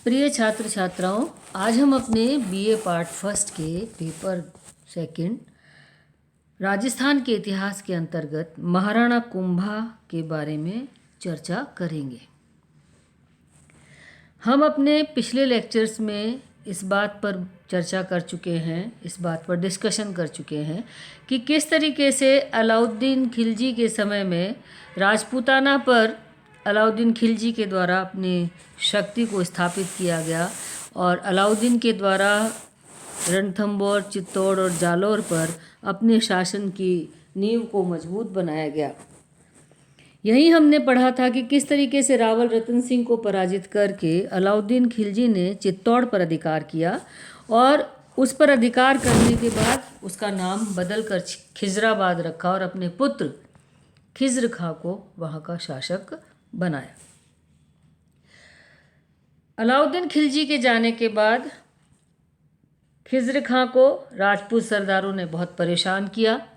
प्रिय छात्र छात्राओं, आज हम अपने बीए पार्ट फर्स्ट के पेपर सेकंड राजस्थान के इतिहास के अंतर्गत महाराणा कुंभा के बारे में चर्चा करेंगे। हम अपने पिछले लेक्चर्स में इस बात पर चर्चा कर चुके हैं, इस बात पर डिस्कशन कर चुके हैं कि किस तरीके से अलाउद्दीन खिलजी के समय में राजपूताना पर अलाउद्दीन खिलजी के द्वारा अपनी शक्ति को स्थापित किया गया और अलाउद्दीन के द्वारा रणथंभौर, चित्तौड़ और जालौर पर अपने शासन की नींव को मजबूत बनाया गया। यही हमने पढ़ा था कि किस तरीके से रावल रतन सिंह को पराजित करके अलाउद्दीन खिलजी ने चित्तौड़ पर अधिकार किया और उस पर अधिकार करने के बाद उसका नाम बदलकर खिजराबाद रखा और अपने पुत्र खिज्र खां को वहाँ का शासक बनाया। अलाउद्दीन खिलजी के जाने के बाद खिज्र खां को राजपूत सरदारों ने बहुत परेशान किया,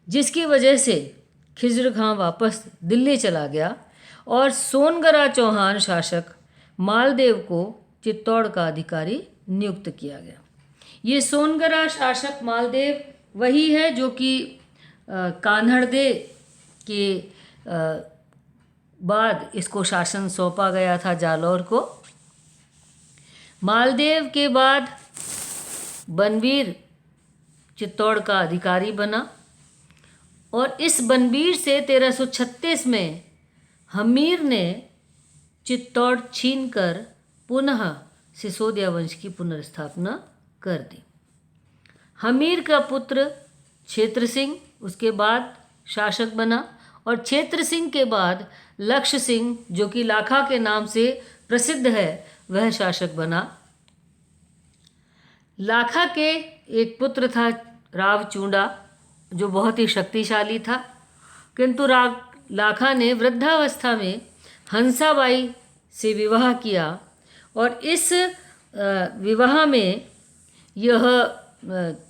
जिसकी वजह से खिज्र खां वापस दिल्ली चला गया और सोनगरा चौहान शासक मालदेव को चित्तौड़ का अधिकारी नियुक्त किया गया। ये सोनगरा शासक मालदेव वही है जो कि कान्हड़दे के बाद इसको शासन सौंपा गया था जालौर को। मालदेव के बाद बनवीर चित्तौड़ का अधिकारी बना और इस बनवीर से 1336 में हमीर ने चित्तौड़ छीनकर पुनः सिसोदिया वंश की पुनर्स्थापना कर दी। हमीर का पुत्र क्षेत्र सिंह उसके बाद शासक बना और क्षेत्र सिंह के बाद लक्ष्य सिंह, जो कि लाखा के नाम से प्रसिद्ध है, वह शासक बना। लाखा के एक पुत्र था रावचूंडा, जो बहुत ही शक्तिशाली था, किंतु लाखा ने वृद्धावस्था में हंसाबाई से विवाह किया और इस विवाह में यह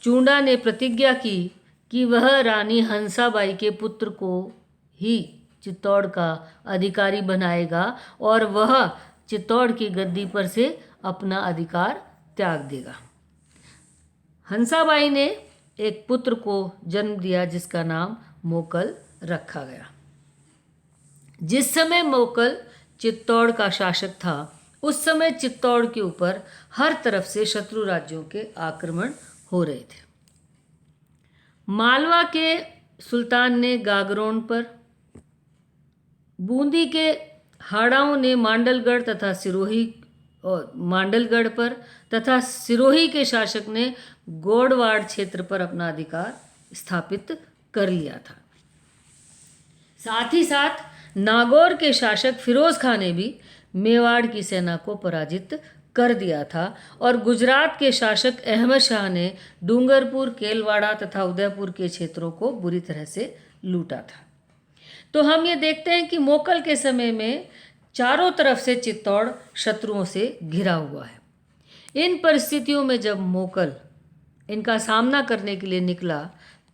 चूंडा ने प्रतिज्ञा की कि वह रानी हंसाबाई के पुत्र को ही चित्तौड़ का अधिकारी बनाएगा और वह चित्तौड़ की गद्दी पर से अपना अधिकार त्याग देगा। हंसाबाई ने एक पुत्र को जन्म दिया जिसका नाम मोकल रखा गया। जिस समय मोकल चित्तौड़ का शासक था, उस समय चित्तौड़ के ऊपर हर तरफ से शत्रु राज्यों के आक्रमण हो रहे थे। मालवा के सुल्तान ने गागरोन पर, बूंदी के हाड़ाओं ने मांडलगढ़ तथा सिरोही और मांडलगढ़ पर तथा सिरोही के शासक ने गोड़वाड़ क्षेत्र पर अपना अधिकार स्थापित कर लिया था। साथ ही साथ नागौर के शासक फिरोज खां ने भी मेवाड़ की सेना को पराजित कर दिया था और गुजरात के शासक अहमद शाह ने डूंगरपुर, केलवाड़ा तथा उदयपुर के क्षेत्रों को बुरी तरह से लूटा था। तो हम ये देखते हैं कि मोकल के समय में चारों तरफ से चित्तौड़ शत्रुओं से घिरा हुआ है। इन परिस्थितियों में जब मोकल इनका सामना करने के लिए निकला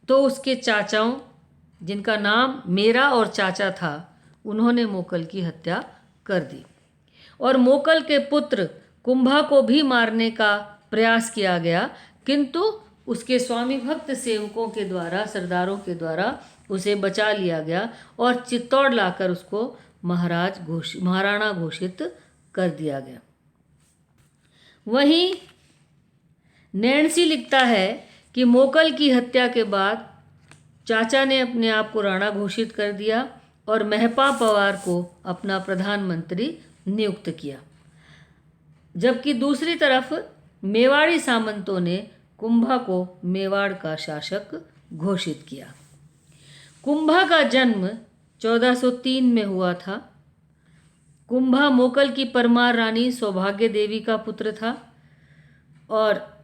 तो उसके चाचाओं, जिनका नाम मेरा और चाचा था, उन्होंने मोकल की हत्या कर दी और मोकल के पुत्र कुंभा को भी मारने का प्रयास किया गया, किंतु उसके स्वामी भक्त सेवकों के द्वारा, सरदारों के द्वारा उसे बचा लिया गया और चित्तौड़ लाकर उसको महाराणा घोषित कर दिया गया। वहीं नैणसी लिखता है कि मोकल की हत्या के बाद चाचा ने अपने आप को राणा घोषित कर दिया और महपा पवार को अपना प्रधानमंत्री नियुक्त किया, जबकि दूसरी तरफ मेवाड़ी सामंतों ने कुंभा को मेवाड़ का शासक घोषित किया। कुंभा का जन्म 1403 में हुआ था। कुंभा मोकल की परमार रानी सौभाग्य देवी का पुत्र था और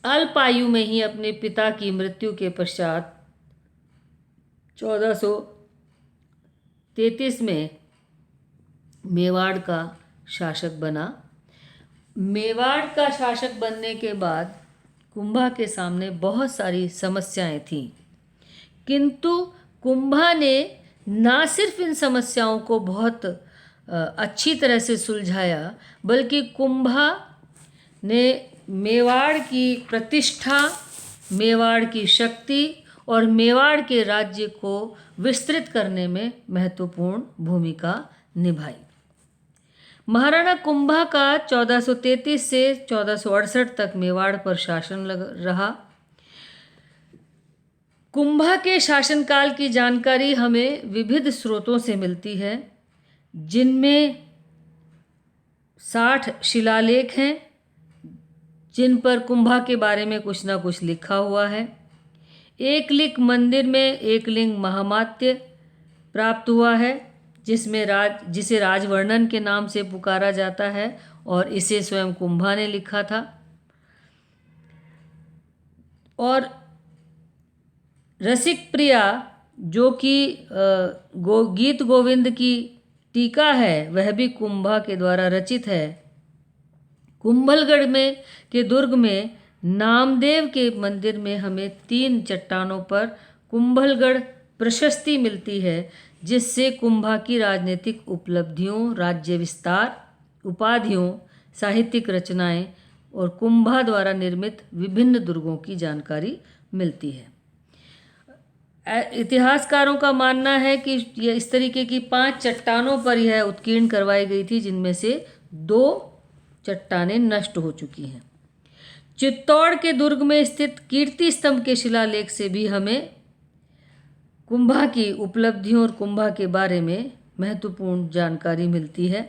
अल्प आयु में ही अपने पिता की मृत्यु के पश्चात 1433 में मेवाड़ का शासक बना। मेवाड़ का शासक बनने के बाद कुंभा के सामने बहुत सारी समस्याएं थीं, किंतु कुंभा ने ना सिर्फ इन समस्याओं को बहुत अच्छी तरह से सुलझाया, बल्कि कुंभा ने मेवाड़ की प्रतिष्ठा, मेवाड़ की शक्ति और मेवाड़ के राज्य को विस्तृत करने में महत्वपूर्ण भूमिका निभाई। महाराणा कुंभा का 1433 से 1468 तक मेवाड़ पर शासन रहा। कुंभा के शासनकाल की जानकारी हमें विविध स्रोतों से मिलती है, जिनमें 60 शिलालेख हैं जिन पर कुंभा के बारे में कुछ ना कुछ लिखा हुआ है। एकलिंग मंदिर में एकलिंग महामात्य प्राप्त हुआ है, जिसे राजवर्णन के नाम से पुकारा जाता है और इसे स्वयं कुंभा ने लिखा था। और रसिक प्रिया, जो कि गीत गोविंद की टीका है, वह भी कुंभा के द्वारा रचित है। कुंभलगढ़ में के दुर्ग में नामदेव के मंदिर में हमें 3 चट्टानों पर कुंभलगढ़ प्रशस्ति मिलती है, जिससे कुंभा की राजनीतिक उपलब्धियों, राज्य विस्तार, उपाधियों, साहित्यिक रचनाएं और कुंभा द्वारा निर्मित विभिन्न दुर्गों की जानकारी मिलती है। इतिहासकारों का मानना है कि यह इस तरीके की 5 चट्टानों पर यह उत्कीर्ण करवाई गई थी, जिनमें से 2 चट्टानें नष्ट हो चुकी हैं। चित्तौड़ के दुर्ग में स्थित कीर्ति स्तंभ के शिलालेख से भी हमें कुंभा की उपलब्धियों और कुंभा के बारे में महत्वपूर्ण जानकारी मिलती है।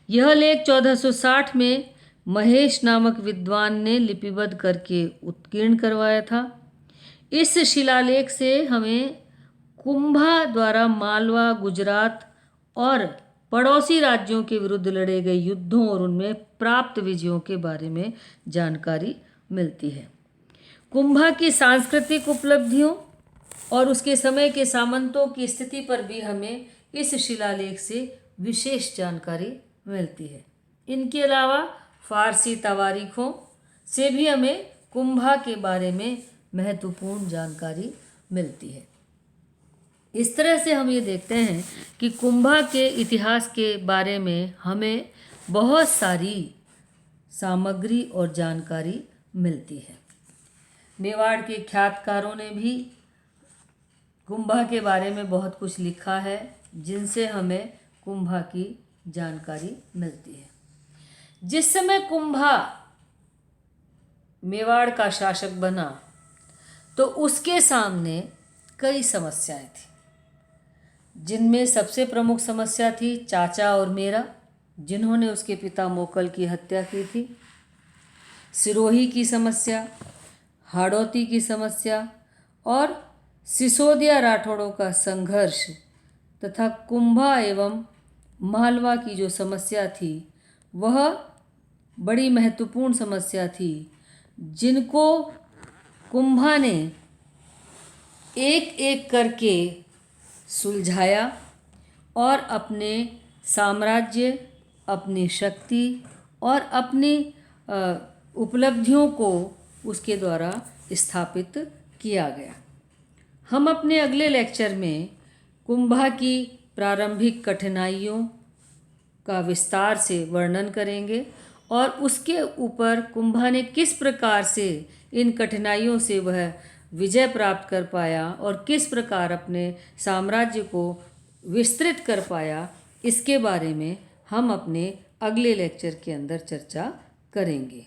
यह लेख 1460 में महेश नामक विद्वान ने लिपिबद्ध करके उत्कीर्ण करवाया था। इस शिलालेख से हमें कुंभा द्वारा मालवा, गुजरात और पड़ोसी राज्यों के विरुद्ध लड़े गए युद्धों और उनमें प्राप्त विजयों के बारे में जानकारी मिलती है। कुंभा की सांस्कृतिक उपलब्धियों और उसके समय के सामंतों की स्थिति पर भी हमें इस शिलालेख से विशेष जानकारी मिलती है। इनके अलावा फारसी तवारीखों से भी हमें कुंभा के बारे में महत्वपूर्ण जानकारी मिलती है। इस तरह से हम ये देखते हैं कि कुंभा के इतिहास के बारे में हमें बहुत सारी सामग्री और जानकारी मिलती है। मेवाड़ के ख्यातकारों ने भी कुंभा के बारे में बहुत कुछ लिखा है, जिनसे हमें कुंभा की जानकारी मिलती है। जिस समय कुंभा मेवाड़ का शासक बना तो उसके सामने कई समस्याएं थी, जिनमें सबसे प्रमुख समस्या थी चाचा और मेरा, जिन्होंने उसके पिता मोकल की हत्या की थी, सिरोही की समस्या, हाड़ौती की समस्या और सिसोदिया राठौड़ों का संघर्ष तथा कुंभा एवं मालवा की जो समस्या थी वह बड़ी महत्वपूर्ण समस्या थी, जिनको कुंभा ने एक एक करके सुलझाया और अपने साम्राज्य, अपनी शक्ति और अपनी उपलब्धियों को उसके द्वारा स्थापित किया गया। हम अपने अगले लेक्चर में कुंभा की प्रारंभिक कठिनाइयों का विस्तार से वर्णन करेंगे और उसके ऊपर कुंभा ने किस प्रकार से इन कठिनाइयों से वह विजय प्राप्त कर पाया और किस प्रकार अपने साम्राज्य को विस्तृत कर पाया, इसके बारे में हम अपने अगले लेक्चर के अंदर चर्चा करेंगे।